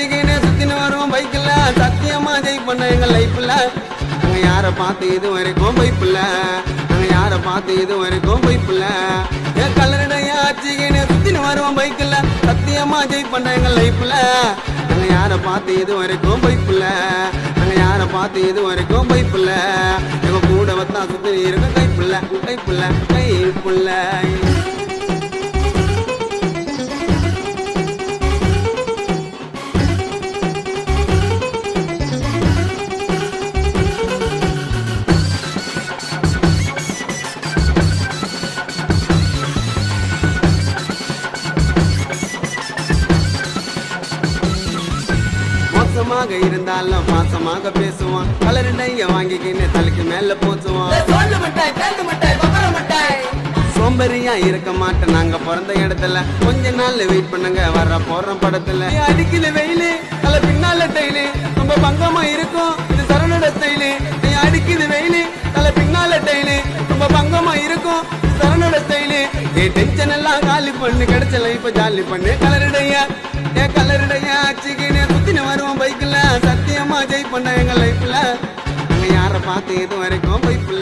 ஆச்சுக்கின்னு சுத்தின்னு வருவோம் பைக்கில் சத்தியமா ஜெய் பண்ண எங்க லைஃப்ல நாங்க யாரை பார்த்து இது வரைக்கும் பைப்பில்ல நாங்க யாரை பார்த்து இது வரைக்கும் பைப்பில்ல என் கலருடைய ஆச்சுக்கின்னு சுத்தின்னு வருவோம் பைக்கில் சத்தியமா ஜெய் பண்ண எங்க லைஃப்ல நாங்க யாரை பார்த்து இது வரைக்கும் பைப்பில்ல நாங்க யாரை பார்த்து இது வரைக்கும் பைப்பில்ல எங்க கூட வத்தா சுத்தி இருக்க கைப்புள்ள கைப்புள்ள கைப்புள்ள மோசமாக இருந்தாலும் மாசமாக பேசுவான் கலர் டைய வாங்கிக்கின்னு தலைக்கு மேல போச்சுவான் சோம்பரியா இருக்க மாட்டேன் நாங்க பிறந்த இடத்துல கொஞ்ச நாள் வெயிட் பண்ணுங்க வர்ற போற படத்துல அடிக்கல வெயிலு தலை பின்னால டைலு ரொம்ப பங்கமா இருக்கும் இது சரணோட ஸ்டைலு நீ அடிக்குது வெயிலு தலை பின்னால டைலு ரொம்ப பங்கமா இருக்கும் சரணோட ஸ்டைலு ஏ டென்ஷன் எல்லாம் காலி பண்ணு கிடைச்ச லைஃப் ஜாலி பண்ணு கலருடைய ஏன் கலருடைய ஆச்சுக்கின்னு சுத்தின வருவோம் பைக்கில் சத்தியமா ஜெய் பண்ண எங்க லைஃப்ல நாங்க யாரை பார்த்து இது வரைக்கும் பைப்பில்